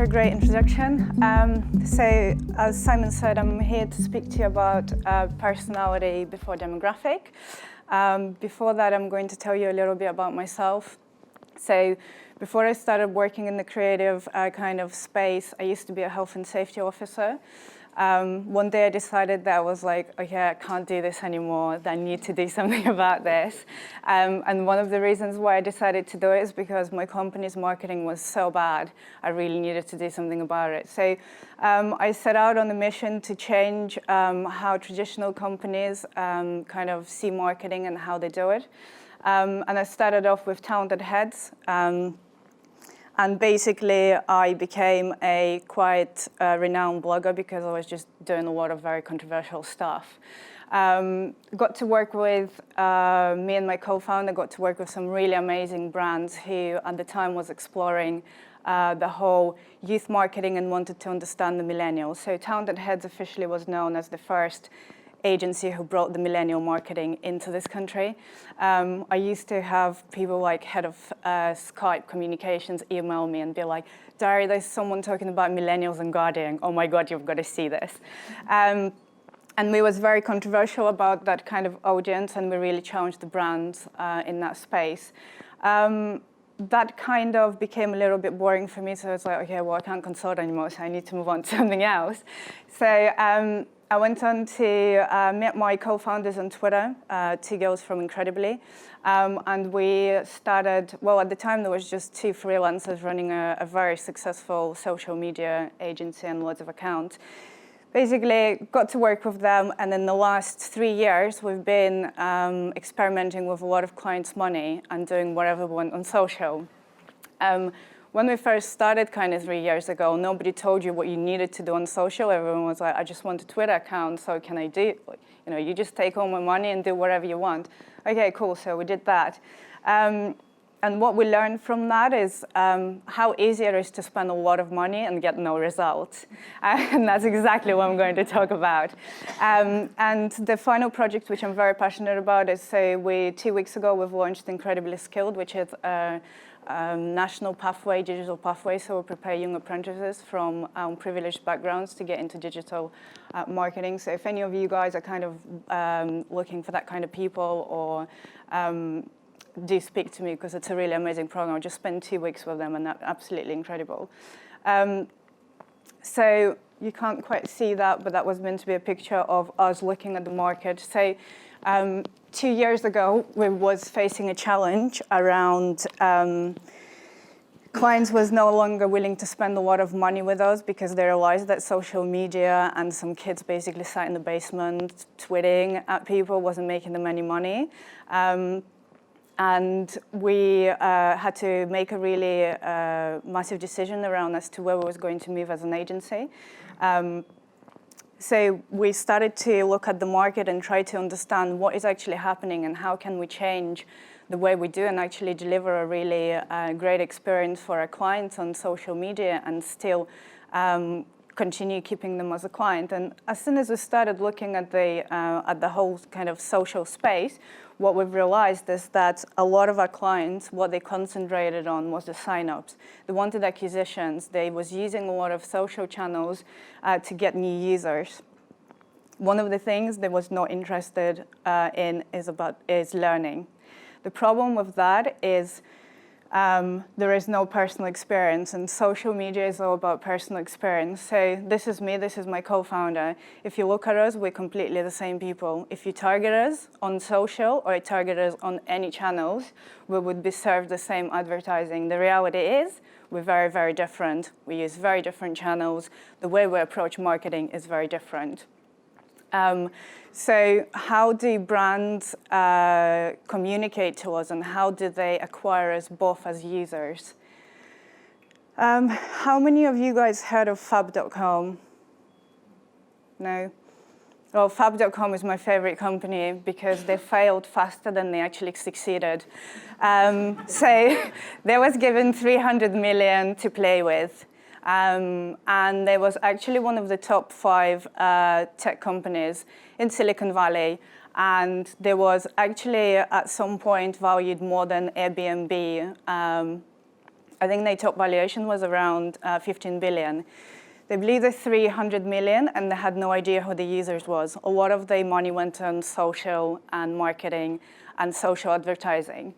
for a great introduction. So, as Simon said, I'm here to speak to you about personality before demographic. Before that, I'm going to tell you a little bit about myself. So, before I started working in the creative kind of space, I used to be a health and safety officer. One day I decided that I was like, okay, I can't do this anymore. I need to do something about this. And one of the reasons why I decided to do it is because my company's marketing was so bad. I really needed to do something about it. So I set out on a mission to change how traditional companies kind of see marketing and how they do it. And I started off with talented heads. And basically, I became a quite renowned blogger because I was just doing a lot of very controversial stuff. Got to work with, me and my co-founder got to work with some really amazing brands who at the time was exploring the whole youth marketing and wanted to understand the millennials. So Talented Heads officially was known as the first agency who brought the millennial marketing into this country. I used to have people like head of Skype communications email me and be like, Daria, there's someone talking about millennials and gardening. Oh my God, you've got to see this. And we was very controversial about that kind of audience, and we really challenged the brands in that space. That kind of became a little bit boring for me, so I was like, okay, well, I can't consult anymore, so I need to move on to something else. So I went on to meet my co-founders on Twitter, two girls from Incredibly, and we started, well, at the time there was just two freelancers running a very successful social media agency and loads of accounts. Basically, got to work with them, and in the last 3 years, we've been experimenting with a lot of clients' money and doing whatever we want on social. When we first started kind of 3 years ago, nobody told you what you needed to do on social. Everyone was like, I just want a Twitter account, so can I do, you just take all my money and do whatever you want. Okay, cool, so we did that. And what we learned from that is how easy it is to spend a lot of money and get no results. And that's exactly what I'm going to talk about. And the final project, which I'm very passionate about, is 2 weeks ago, we've launched Incredibly Skilled, which is national pathway, digital pathway, so we prepare young apprentices from privileged backgrounds to get into digital marketing. So if any of you guys are kind of looking for that kind of people, or do speak to me, because it's a really amazing program. I just spent 2 weeks with them, and that's absolutely incredible. So you can't quite see that, but that was meant to be a picture of us looking at the market. So 2 years ago, we was facing a challenge around clients was no longer willing to spend a lot of money with us because they realized that social media and some kids basically sat in the basement tweeting at people wasn't making them any money. And we had to make a really massive decision around as to where we was going to move as an agency. So we started to look at the market and try to understand what is actually happening and how can we change the way we do and actually deliver a really great experience for our clients on social media and still continue keeping them as a client. And as soon as we started looking at the whole kind of social space, what we've realized is that a lot of our clients, what they concentrated on was the signups. They wanted acquisitions. They was using a lot of social channels to get new users. One of the things they was not interested in is learning. The problem with that is there is no personal experience, and social media is all about personal experience. So this is me, this is my co-founder. If you look at us, we're completely the same people. If you target us on social or you target us on any channels, we would be served the same advertising. The reality is we're very, very different. We use very different channels. The way we approach marketing is very different. So how do brands communicate to us, and how do they acquire us both as users? How many of you guys heard of Fab.com? No? Well, Fab.com is my favorite company because they failed faster than they actually succeeded. So they was given 300 million to play with. And they was actually one of the top 5 tech companies in Silicon Valley. And there was actually at some point valued more than Airbnb I think their top valuation was around 15 billion. They believed the 300 million, and they had no idea who the users was. A lot of their money went on social and marketing and social advertising.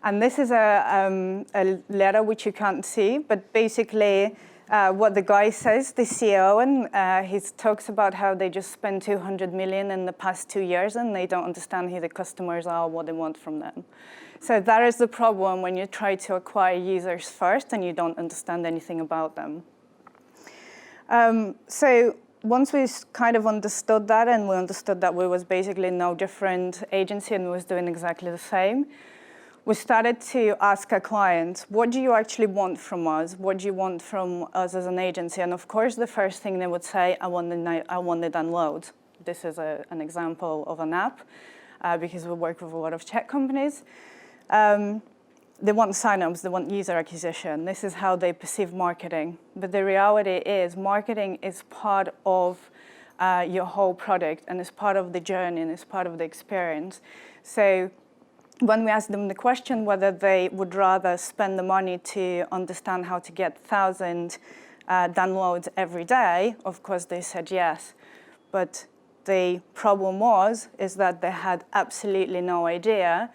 And this is a letter which you can't see, but basically what the guy says, the CEO, and he talks about how they just spent 200 million in the past 2 years, and they don't understand who the customers are, what they want from them. So that is the problem when you try to acquire users first and you don't understand anything about them. So once we kind of understood that, and we understood that we was basically no different agency and we was doing exactly the same, we started to ask our clients, what do you actually want from us? What do you want from us as an agency? And of course, the first thing they would say, I want the download. This is an example of an app, because we work with a lot of tech companies. They want signups, they want user acquisition. This is how they perceive marketing. But the reality is marketing is part of your whole product, and it's part of the journey, and it's part of the experience. So when we asked them the question whether they would rather spend the money to understand how to get 1,000 downloads every day, of course they said yes. But the problem is that they had absolutely no idea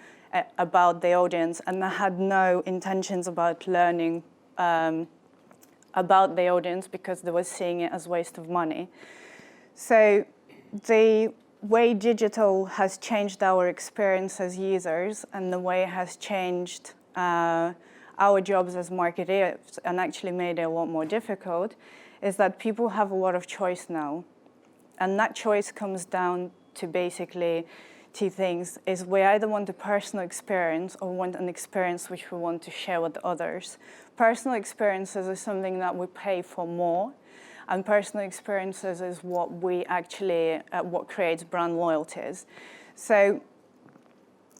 about the audience, and they had no intentions about learning about the audience because they were seeing it as waste of money. So the way digital has changed our experience as users, and the way it has changed our jobs as marketers and actually made it a lot more difficult, is that people have a lot of choice now. And that choice comes down to basically two things, is we either want a personal experience or want an experience which we want to share with others. Personal experiences is something that we pay for more, and personal experiences is what we actually, what creates brand loyalties. So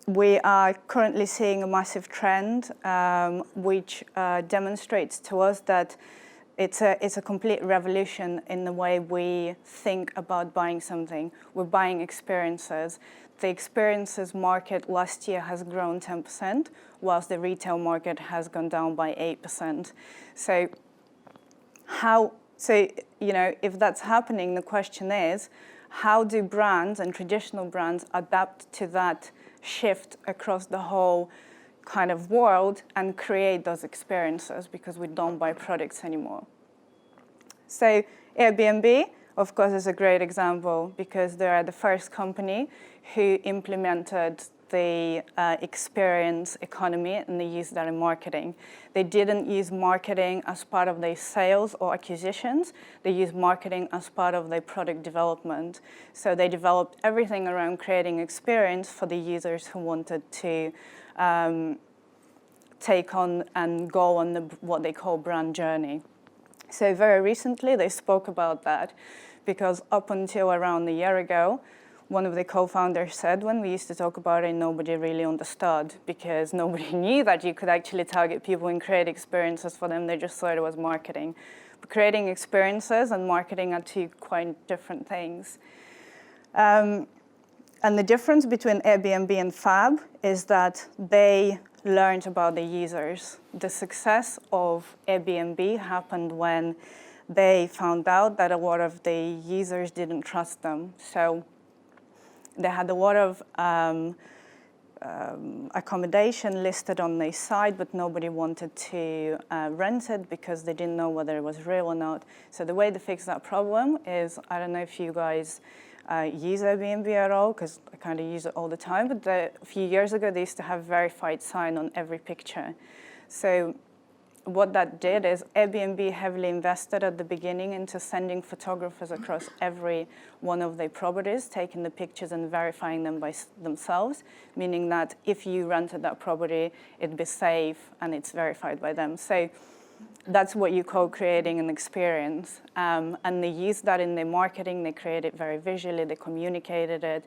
we are currently seeing a massive trend which demonstrates to us that it's a complete revolution in the way we think about buying something. We're buying experiences. The experiences market last year has grown 10%, whilst the retail market has gone down by 8%. So if that's happening, the question is, how do brands and traditional brands adapt to that shift across the whole kind of world and create those experiences, because we don't buy products anymore? So Airbnb, of course, is a great example, because they are the first company who implemented the experience economy, and they used that in marketing. They didn't use marketing as part of their sales or acquisitions. They used marketing as part of their product development. So they developed everything around creating experience for the users who wanted to take on and go on what they call brand journey. So very recently, they spoke about that, because up until around a year ago, one of the co-founders said, when we used to talk about it, nobody really understood, because nobody knew that you could actually target people and create experiences for them. They just thought it was marketing. But creating experiences and marketing are two quite different things. And the difference between Airbnb and Fab is that they learned about the users. The success of Airbnb happened when they found out that a lot of the users didn't trust them. So they had a lot of accommodation listed on their site, but nobody wanted to rent it because they didn't know whether it was real or not. So the way to fix that problem is, I don't know if you guys use Airbnb at all, because I kind of use it all the time, but a few years ago, they used to have verified sign on every picture. So what that did is Airbnb heavily invested at the beginning into sending photographers across every one of their properties, taking the pictures and verifying them by themselves, meaning that if you rented that property, it'd be safe and it's verified by them. So that's what you call creating an experience. And they used that in their marketing. They created it very visually. They communicated it.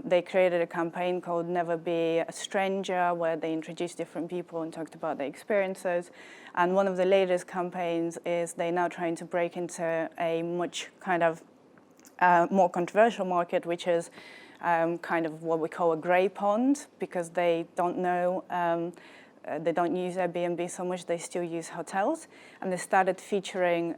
They created a campaign called Never Be a Stranger, where they introduced different people and talked about their experiences. And one of the latest campaigns is they're now trying to break into a much kind of more controversial market, which is kind of what we call a grey pond, because they don't know They don't use Airbnb so much, they still use hotels. And they started featuring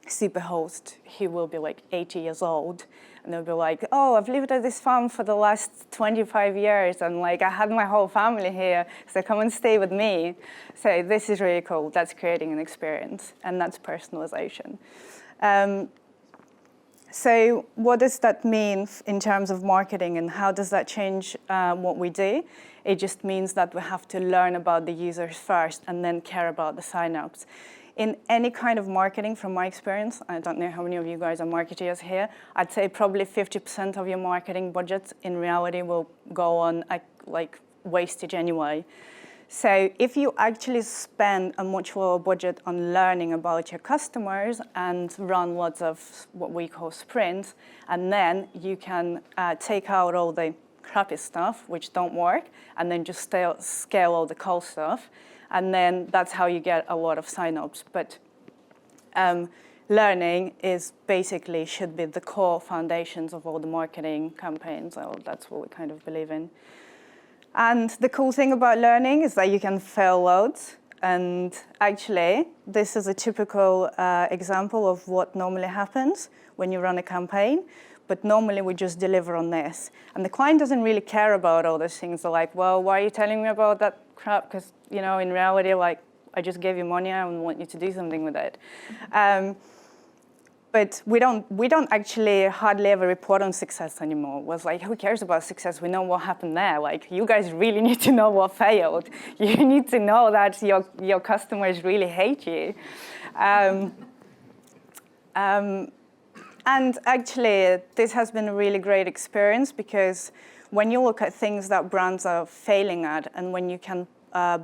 Superhost, he will be like 80 years old, and they'll be like, oh, I've lived at this farm for the last 25 years, and like I had my whole family here, so come and stay with me. So this is really cool. That's creating an experience, and that's personalization. So what does that mean in terms of marketing, and how does that change what we do? It just means that we have to learn about the users first and then care about the signups. In any kind of marketing, from my experience, I don't know how many of you guys are marketers here, I'd say probably 50% of your marketing budget in reality will go on like wastage anyway. So if you actually spend a much lower budget on learning about your customers and run lots of what we call sprints, and then you can take out all the crappy stuff which don't work, and then just scale all the cool stuff, and then that's how you get a lot of signups. But learning is basically should be the core foundations of all the marketing campaigns. So that's what we kind of believe in. And the cool thing about learning is that you can fail loads. And actually, this is a typical example of what normally happens when you run a campaign. But normally we just deliver on this. And the client doesn't really care about all those things. They're like, well, why are you telling me about that crap? Because, you know, in reality, like, I just gave you money, I want you to do something with it. But we don't actually hardly ever report on success anymore. It was like, who cares about success? We know what happened there. Like, you guys really need to know what failed. You need to know that your customers really hate you. And actually, this has been a really great experience, because when you look at things that brands are failing at, and when you can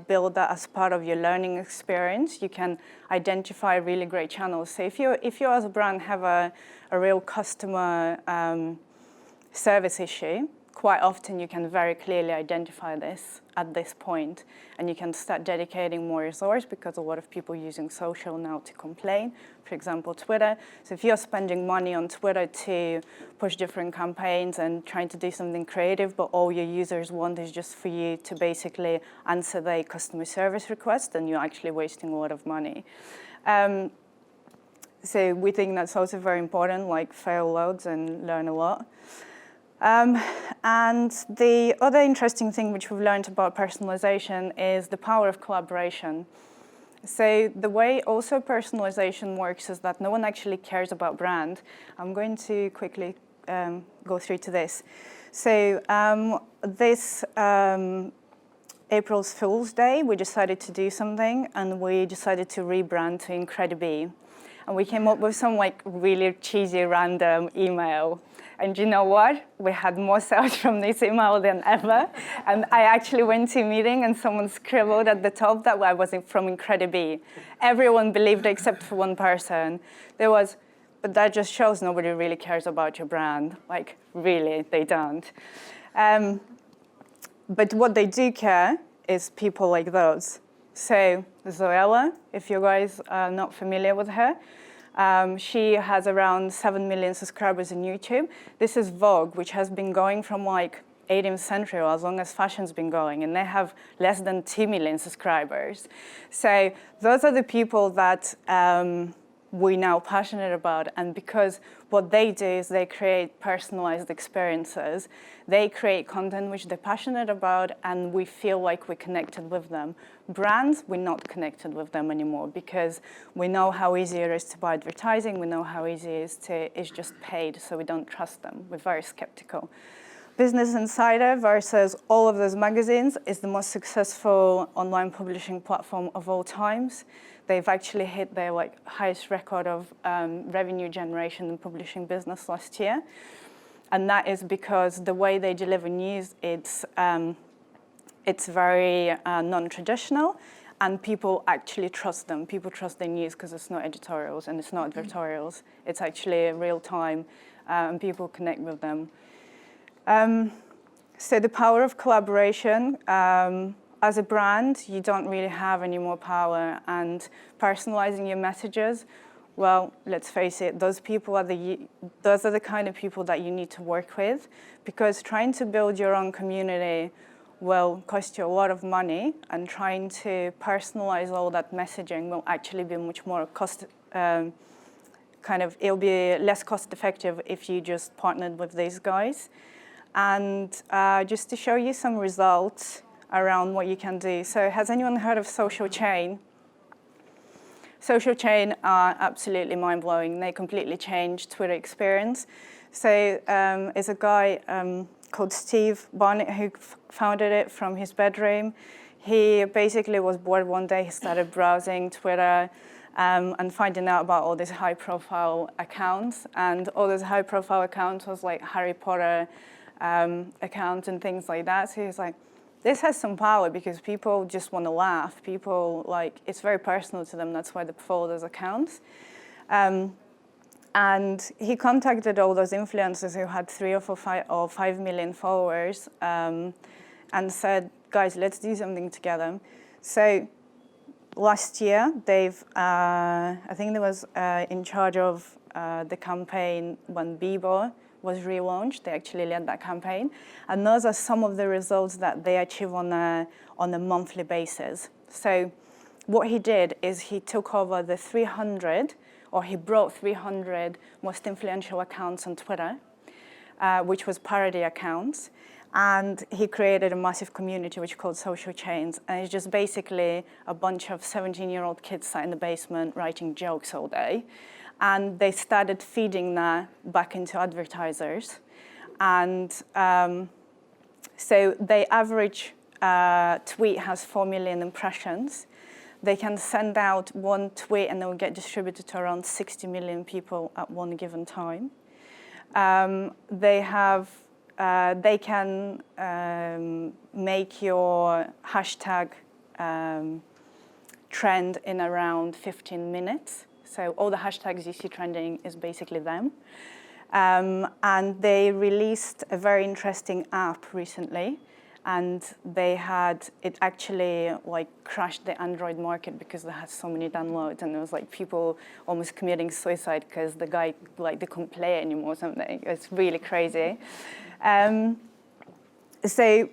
build that as part of your learning experience, you can identify really great channels. So if you as a brand have a real customer service issue, quite often you can very clearly identify this at this point, and you can start dedicating more resource, because a lot of people are using social now to complain, for example, Twitter. So if you're spending money on Twitter to push different campaigns and trying to do something creative, but all your users want is just for you to basically answer their customer service request, then you're actually wasting a lot of money. So we think that's also very important, like fail loads and learn a lot. And the other interesting thing which we've learned about personalization is the power of collaboration. So the way also personalization works is that no one actually cares about brand. I'm going to quickly go through to this. So this April's Fool's Day, we decided to do something, and we decided to rebrand to Incredibi. And we came up with some like really cheesy random email. And you know what? We had more sales from this email than ever. And I actually went to a meeting and someone scribbled at the top that I was from Incredibi. Everyone believed it except for one person. But that just shows nobody really cares about your brand. Like, really, they don't. But what they do care is people like those. So Zoella, if you guys are not familiar with her, she has around 7 million subscribers on YouTube. This is Vogue, which has been going from like 18th century, or as long as fashion's been going, and they have less than 2 million subscribers. So those are the people that we're now passionate about, and because what they do is they create personalized experiences. They create content which they're passionate about, and we feel like we're connected with them. Brands, we're not connected with them anymore, because we know how easy it is to buy advertising, we know how easy it is just paid, so we don't trust them. We're very skeptical. Business Insider versus all of those magazines is the most successful online publishing platform of all times. They've actually hit their highest record of revenue generation in publishing business last year. And that is because the way they deliver news, it's very non-traditional, and people actually trust them. People trust their news because it's not editorials and it's not advertorials. It's actually real time, and people connect with them. So the power of collaboration, as a brand, you don't really have any more power, and personalizing your messages, well, let's face it, those are the kind of people that you need to work with, because trying to build your own community will cost you a lot of money, and trying to personalize all that messaging will actually be much more it'll be less cost effective if you just partnered with these guys. And just to show you some results around what you can do. So has anyone heard of Social Chain? Social Chain are absolutely mind-blowing. They completely changed Twitter experience. So it's a guy called Steve Barnett who founded it from his bedroom. He basically was bored one day. He started browsing Twitter and finding out about all these high-profile accounts. And all those high-profile accounts was like Harry Potter accounts and things like that. So he was like, this has some power because people just want to laugh. People, like, it's very personal to them. That's why they follow those accounts. And he contacted all those influencers who had 3 or 5 million followers and said, guys, let's do something together. So last year, I think they was in charge of the campaign when Bieber was relaunched. They actually led that campaign. And those are some of the results that they achieve on a monthly basis. So what he did is he took over the 300, or he brought 300 most influential accounts on Twitter, which was parody accounts. And he created a massive community which called Social Chains. And it's just basically a bunch of 17-year-old kids sat in the basement writing jokes all day. And they started feeding that back into advertisers. And so the average tweet has 4 million impressions. They can send out one tweet and it will get distributed to around 60 million people at one given time. They can make your hashtag trend in around 15 minutes. So all the hashtags you see trending is basically them. And they released a very interesting app recently. And it actually like crashed the Android market because they had so many downloads, and it was like people almost committing suicide because the guy like they couldn't play it anymore or something. It's really crazy. So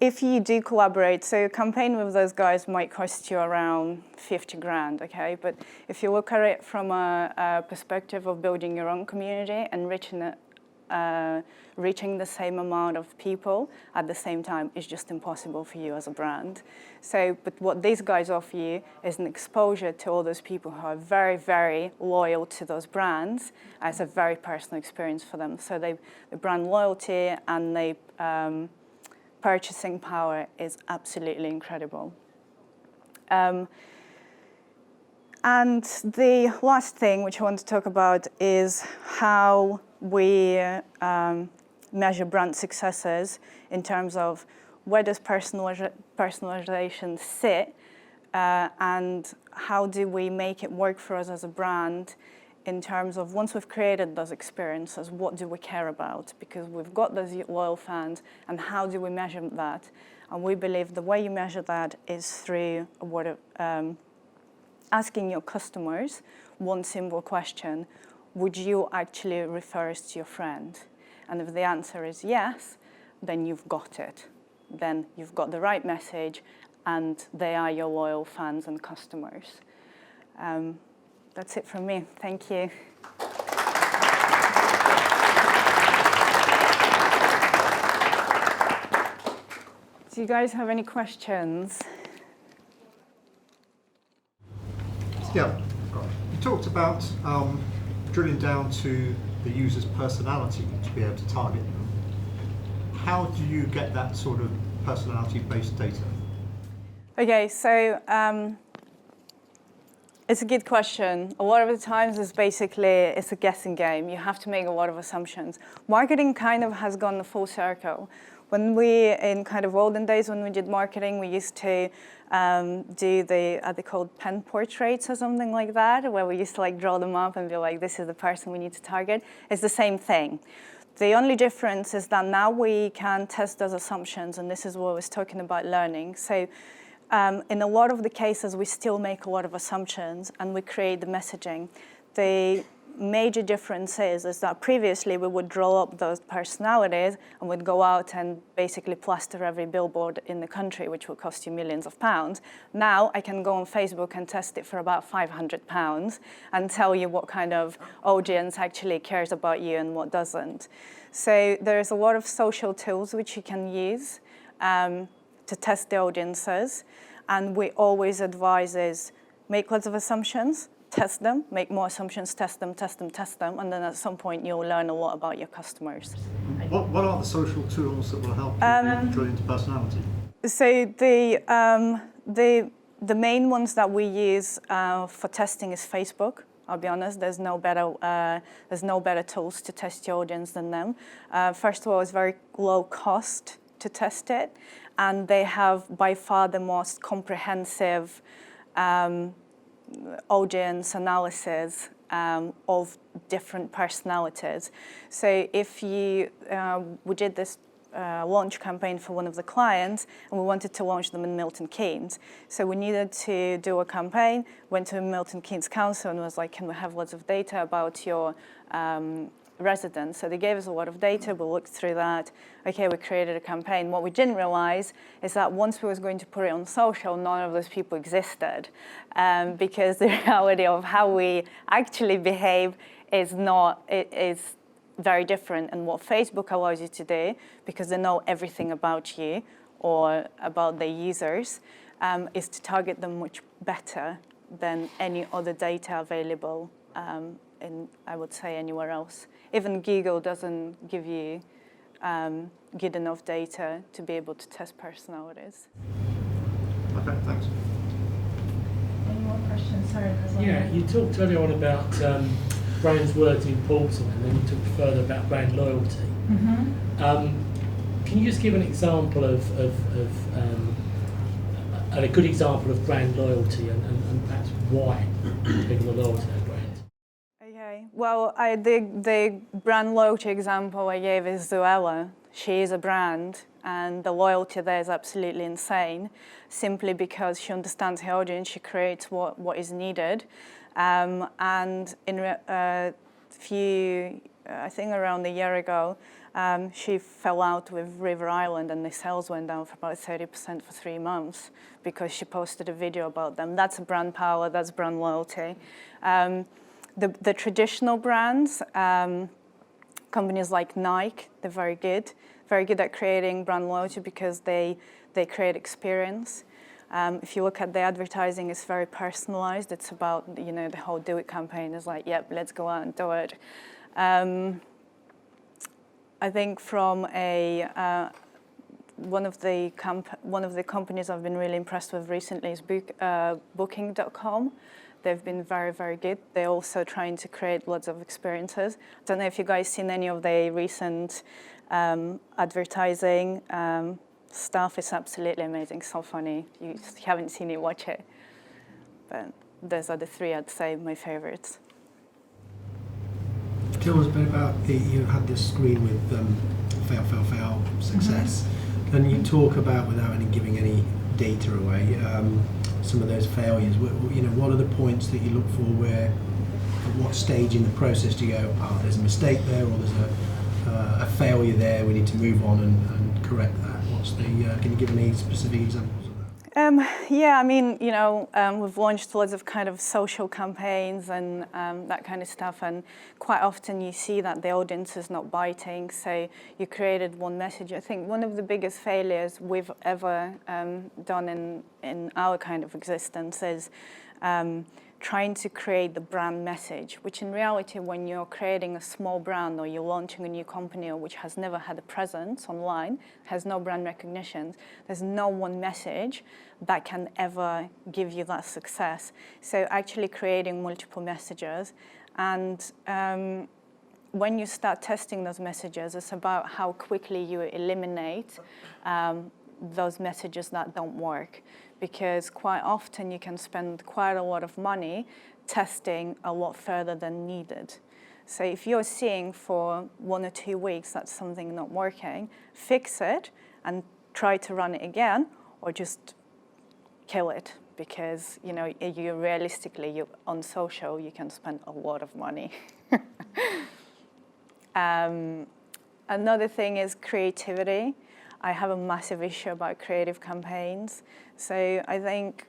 if you do collaborate, so a campaign with those guys might cost you around 50 grand, okay? But if you look at it from a perspective of building your own community and reaching the same amount of people at the same time is just impossible for you as a brand. So, but what these guys offer you is an exposure to all those people who are very, very loyal to those brands as a very personal experience for them. So the brand loyalty and the purchasing power is absolutely incredible. And the last thing which I want to talk about is how we measure brand successes in terms of where does personalization sit and how do we make it work for us as a brand in terms of once we've created those experiences, what do we care about? Because we've got those loyal fans, and how do we measure that? And we believe the way you measure that is through asking your customers one simple question: would you actually refer us to your friend? And if the answer is yes, then you've got it. Then you've got the right message, and they are your loyal fans and customers. That's it from me. Thank you. Do you guys have any questions? Yeah, you talked about drilling down to the user's personality to be able to target them. How do you get that sort of personality-based data? Okay, so it's a good question. A lot of the times it's a guessing game. You have to make a lot of assumptions. Marketing kind of has gone full circle. When in kind of olden days when we did marketing, we used to do are they called pen portraits or something like that, where we used to like draw them up and be like, this is the person we need to target. It's the same thing. The only difference is that now we can test those assumptions, and this is what I was talking about learning. So in a lot of the cases, we still make a lot of assumptions and we create the messaging. The major difference is that previously we would draw up those personalities and we'd go out and basically plaster every billboard in the country, which would cost you millions of pounds. Now I can go on Facebook and test it for about £500 and tell you what kind of audience actually cares about you and what doesn't. So there's a lot of social tools which you can use to test the audiences. And we always advise is make lots of assumptions, test them, make more assumptions, test them, and then at some point you'll learn a lot about your customers. What are the social tools that will help you drill into personality? So the main ones that we use for testing is Facebook. I'll be honest, there's no better tools to test your audience than them. First of all, it's very low cost to test it, and they have by far the most comprehensive audience analysis of different personalities. So if we did this launch campaign for one of the clients, and we wanted to launch them in Milton Keynes. So we needed to do a campaign, went to Milton Keynes Council and was like, can we have lots of data about your residents? So they gave us a lot of data, we looked through that. Okay, we created a campaign. What we didn't realize is that once we was going to put it on social, none of those people existed, because the reality of how we actually behave is very different. And what Facebook allows you to do, because they know everything about you or about their users, is to target them much better than any other data available in, I would say, anywhere else. Even Google doesn't give you good enough data to be able to test personalities. Okay, thanks. Any more questions? Sorry, yeah, you talked earlier on about brand's words important, and then you talked further about brand loyalty. Mm-hmm. Can you just give an example of a good example of brand loyalty and perhaps why people are loyal to their brand? Okay, well, the brand loyalty example I gave is Zoella. She is a brand, and the loyalty there is absolutely insane, simply because she understands her audience, she creates what is needed. And in I think around a year ago, she fell out with River Island and the sales went down for about 30% for 3 months because she posted a video about them. That's brand power, that's brand loyalty. The traditional brands, companies like Nike, they're very good at creating brand loyalty because they create experience. If you look at the advertising, it's very personalized. It's about, the whole Do It campaign is like, yep, let's go out and do it. I think from one of the companies I've been really impressed with recently is Booking.com. They've been very, very good. They're also trying to create lots of experiences. I don't know if you guys seen any of the recent advertising stuff. Is absolutely amazing, so funny. You haven't seen it, watch it. But those are the three, I'd say, my favorites. Tell us a bit about you had this screen with fail, success. Mm-hmm. Can you talk about, without giving any data away, some of those failures? What are the points that you look for where, at what stage in the process do you go, there's a mistake there, or there's a failure there, we need to move on and correct that? Can you give any specific examples of that? Yeah, we've launched lots of kind of social campaigns and that kind of stuff, and quite often you see that the audience is not biting, so you created one message. I think one of the biggest failures we've ever done in our kind of existence is trying to create the brand message, which in reality, when you're creating a small brand or you're launching a new company or which has never had a presence online, has no brand recognition, there's no one message that can ever give you that success. So actually creating multiple messages, and when you start testing those messages, it's about how quickly you eliminate those messages that don't work. Because quite often you can spend quite a lot of money testing a lot further than needed. So if you're seeing for 1 or 2 weeks that something not working, fix it and try to run it again, or just kill it, because you realistically on social you can spend a lot of money. Another thing is creativity. I have a massive issue about creative campaigns. So I think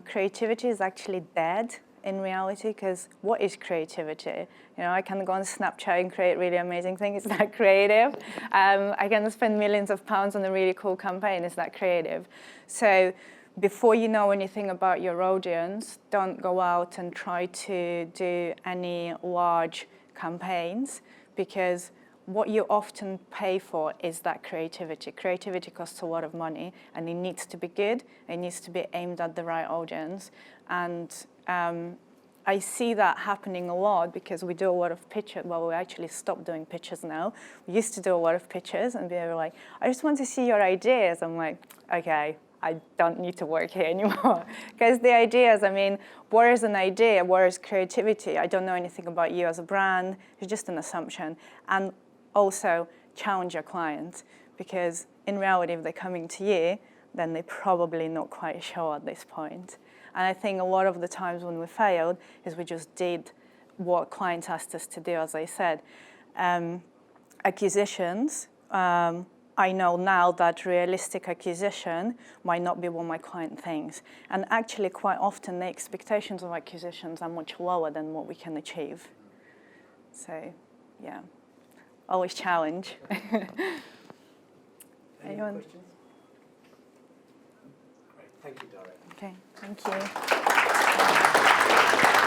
creativity is actually dead in reality, because what is creativity? I can go on Snapchat and create really amazing things. Is that creative? I can spend millions of pounds on a really cool campaign. Is that creative? So before you know anything about your audience, don't go out and try to do any large campaigns, because what you often pay for is that creativity. Creativity costs a lot of money, and it needs to be good. It needs to be aimed at the right audience. And I see that happening a lot because we do a lot of pitches. Well, we actually stopped doing pitches now. We used to do a lot of pitches, and they were like, I just want to see your ideas. I'm like, okay, I don't need to work here anymore. Because the ideas, what is an idea? What is creativity? I don't know anything about you as a brand. It's just an assumption. And also challenge your clients, because in reality, if they're coming to you, then they're probably not quite sure at this point. And I think a lot of the times when we failed is we just did what clients asked us to do, as I said. Acquisitions, I know now that realistic acquisition might not be what my client thinks. And actually, quite often, the expectations of acquisitions are much lower than what we can achieve. So, yeah, always challenge. Anyone? Questions? Great, thank you, Daria. Okay, thank you.